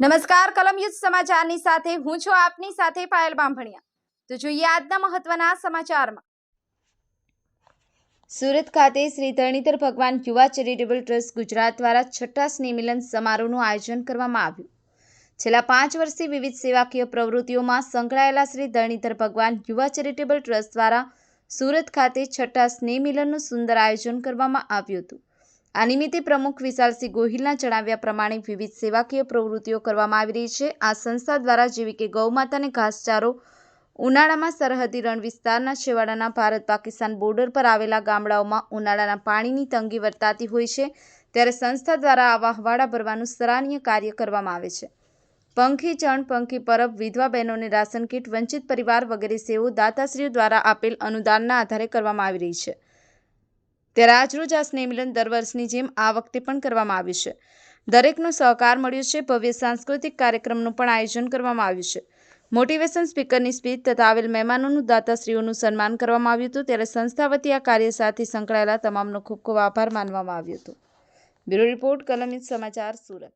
નમસ્કાર કલમ યુદ્ધ સમાચારની સાથે હું છું આપની સાથે પાયલ બામભણિયા। તો જોઈએ આજના મહત્વના સમાચારમાં। સુરત ખાતે શ્રી ધરણીધર ભગવાન યુવા ચેરિટેબલ ટ્રસ્ટ ગુજરાત દ્વારા છઠ્ઠા સ્નેહ મિલન સમારોહનું આયોજન કરવામાં આવ્યું। છેલ્લા 5 વર્ષથી વિવિધ સેવાકીય પ્રવૃત્તિઓમાં સંકળાયેલા શ્રી ધરણીધર ભગવાન યુવા ચેરિટેબલ ટ્રસ્ટ દ્વારા સુરત ખાતે છઠ્ઠા સ્નેહ મિલનનું સુંદર આયોજન કરવામાં આવ્યું હતું। આ નિમિત્તે પ્રમુખ વિશાલસિંહ ગોહિલના જણાવ્યા પ્રમાણે વિવિધ સેવાકીય પ્રવૃત્તિઓ કરવામાં આવી રહી છે। આ સંસ્થા દ્વારા જેવી કે ગૌમાતાને ઘાસચારો, ઉનાળામાં સરહદી રણ વિસ્તારના છેવાડાના ભારત પાકિસ્તાન બોર્ડર પર આવેલા ગામડાઓમાં ઉનાળાના પાણીની તંગી વર્તાતી હોય છે, ત્યારે સંસ્થા દ્વારા આવા હવાડા ભરવાનું સરાહનીય કાર્ય કરવામાં આવે છે। પંખી ચણ, પંખી પરબ, વિધવા બહેનોને રાશન કીટ, વંચિત પરિવાર વગેરે સેવો દાતાશ્રીઓ દ્વારા આપેલ અનુદાનના આધારે કરવામાં આવી રહી છે। ત્યારે આજરોજ આ સ્નેહ મિલન દર વર્ષની જેમ આ વખતે પણ કરવામાં આવ્યું છે। દરેકનો સહકાર મળ્યો છે। ભવ્ય સાંસ્કૃતિક કાર્યક્રમનું પણ આયોજન કરવામાં આવ્યું છે। મોટિવેશન સ્પીકરની સ્પીચ તથા આવેલ મહેમાનોનું દાતાશ્રીઓનું સન્માન કરવામાં આવ્યું હતું। ત્યારે સંસ્થા વતી આ કાર્ય સાથે સંકળાયેલા તમામનો ખૂબ ખૂબ આભાર માનવામાં આવ્યો હતો। બ્યુરો રિપોર્ટ, કલમ યુદ્ધ સમાચાર, સુરત।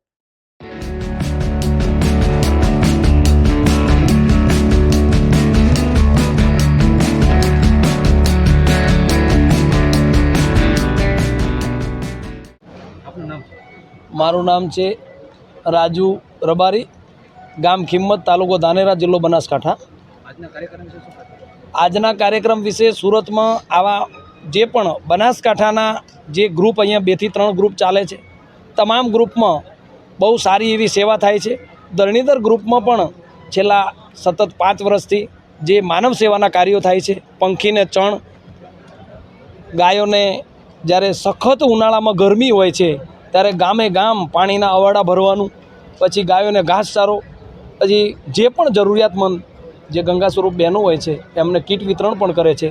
મારું નામ છે રાજુ રબારી, ગામ ખિંમત, તાલુકો ધાનેરા, જિલ્લો બનાસકાંઠા। આજના કાર્યક્રમ વિશે સુરતમાં આવા જે પણ બનાસકાંઠાના જે ગ્રુપ અહીંયા 2 થી 3 ગ્રુપ ચાલે છે, તમામ ગ્રુપમાં બહુ સારી એવી સેવા થાય છે। ધરણીધર ગ્રુપમાં પણ છેલ્લા સતત 5 વર્ષથી જે માનવ સેવાના કાર્યો થાય છે। પંખીને ચણ, ગાયોને જ્યારે સખત ઉનાળામાં ગરમી હોય છે ત્યારે ગામે ગામ પાણીના અવાડા ભરવાનું, પછી ગાયોને ઘાસચારો, પછી જે પણ જરૂરિયાતમંદ જે ગંગા સ્વરૂપ બહેનો હોય છે એમને કીટ વિતરણ પણ કરે છે,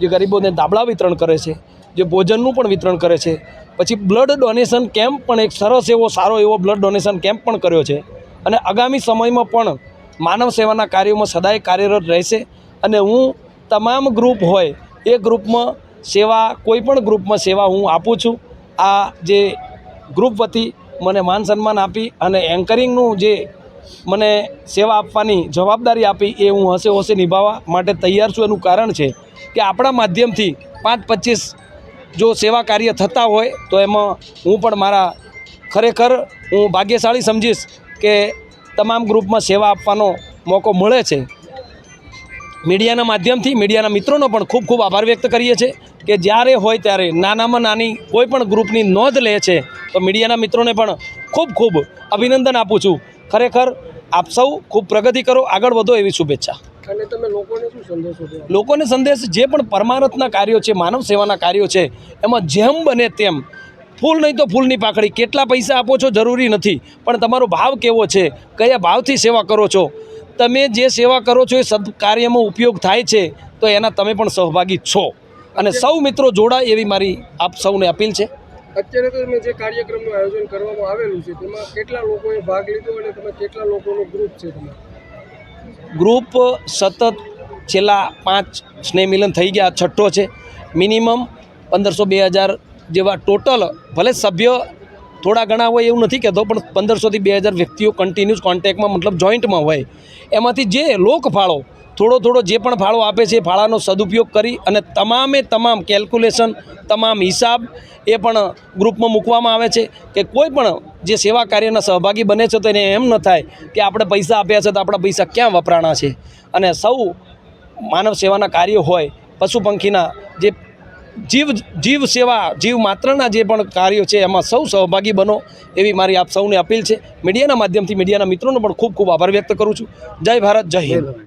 જે ગરીબોને ધાબળા વિતરણ કરે છે, જે ભોજનનું પણ વિતરણ કરે છે। પછી બ્લડ ડોનેશન કેમ્પ પણ એક સરસ એવો સારો એવો બ્લડ ડોનેશન કેમ્પ પણ કર્યો છે અને આગામી સમયમાં પણ માનવ સેવાના કાર્યોમાં સદાય કાર્યરત રહેશે। અને હું તમામ ગ્રુપ હોય એ ગ્રુપમાં સેવા, કોઈ પણ ગ્રુપમાં સેવા હું આપું છું। આ જે ગ્રુપ વતી મને માન સન્માન આપી અને એન્કરિંગનું જે મને સેવા આપવાની જવાબદારી આપી એ હું હસે હોશે નિભાવવા માટે તૈયાર છું। એનું કારણ છે કે આપણા માધ્યમથી 5-25 જો સેવા કાર્ય થતા હોય તો એમાં હું પણ મારા ખરેખર હું ભાગ્યશાળી સમજીશ કે તમામ ગ્રુપમાં સેવા આપવાનો મોકો મળે છે। મીડિયાના માધ્યમથી મીડિયાના મિત્રોનો પણ ખૂબ ખૂબ આભાર વ્યક્ત કરીએ છીએ કે જ્યારે હોય ત્યારે નાનામાં નાની કોઈ પણ ગ્રુપની નોંધ લે છે તો મીડિયાના મિત્રોને પણ ખૂબ ખૂબ અભિનંદન આપું છું। ખરેખર આપ સૌ ખૂબ પ્રગતિ કરો, આગળ વધો એવી શુભેચ્છા। અને તમે લોકોને શું સંદેશો આપો? લોકોને સંદેશ, જે પણ પરમારથના કાર્યો છે, માનવ સેવાના કાર્યો છે, એમાં જેમ બને તેમ ફૂલ નહીં તો ફૂલની પાકડી, કેટલા પૈસા આપો છો જરૂરી નથી, પણ તમારો ભાવ કેવો છે, કયા ભાવથી સેવા કરો છો, તમે જે સેવા કરો છો એ સદકાર્યમાં ઉપયોગ થાય છે તો એના તમે પણ સહભાગી છો અને સૌ મિત્રો જોડાય એવી મારી આપ સૌને અપીલ છે। અત્યારે તો તમે જે કાર્યક્રમનું આયોજન કરવામાં આવેલું છે તેમાં કેટલા લોકોએ ભાગ લીધો અને તમે કેટલા લોકોનું ગ્રુપ છે? ગ્રુપ સતત છેલ્લા 5 સ્નેહ મિલન થઈ ગયા, છઠ્ઠો છે। મિનિમમ 1500-2000 જેવા ટોટલ, ભલે સભ્ય થોડા ઘણા હોય એવું નથી કહેતો, પણ 1500 થી 2000 વ્યક્તિઓ કન્ટિન્યુઅસ કોન્ટેક્ટમાં, મતલબ જોઈન્ટમાં હોય। એમાંથી જે લોક ફાળો થોડો જે પણ ફાળો આપે છે એ ફાળાનો સદુપયોગ કરી અને તમામે તમામ કેલ્ક્યુલેશન, તમામ હિસાબ એ પણ ગ્રુપમાં મૂકવામાં આવે છે કે કોઈ પણ જે સેવા કાર્યના સહભાગી બને છે તો એને એમ ન થાય કે આપણે પૈસા આપ્યા છે તો આપણા પૈસા ક્યાં વપરાણા છે। અને સૌ માનવ સેવાના કાર્યો હોય, પશુ પંખીના જે જીવ સેવા, જીવ માત્રના જે પણ કાર્યો છે એમાં સૌ સહભાગી બનો એવી મારી આપ સૌને અપીલ છે। મીડિયાના માધ્યમથી મીડિયાના મિત્રોનો પણ ખૂબ ખૂબ આભાર વ્યક્ત કરું છું। જય ભારત, જય હિન્દ।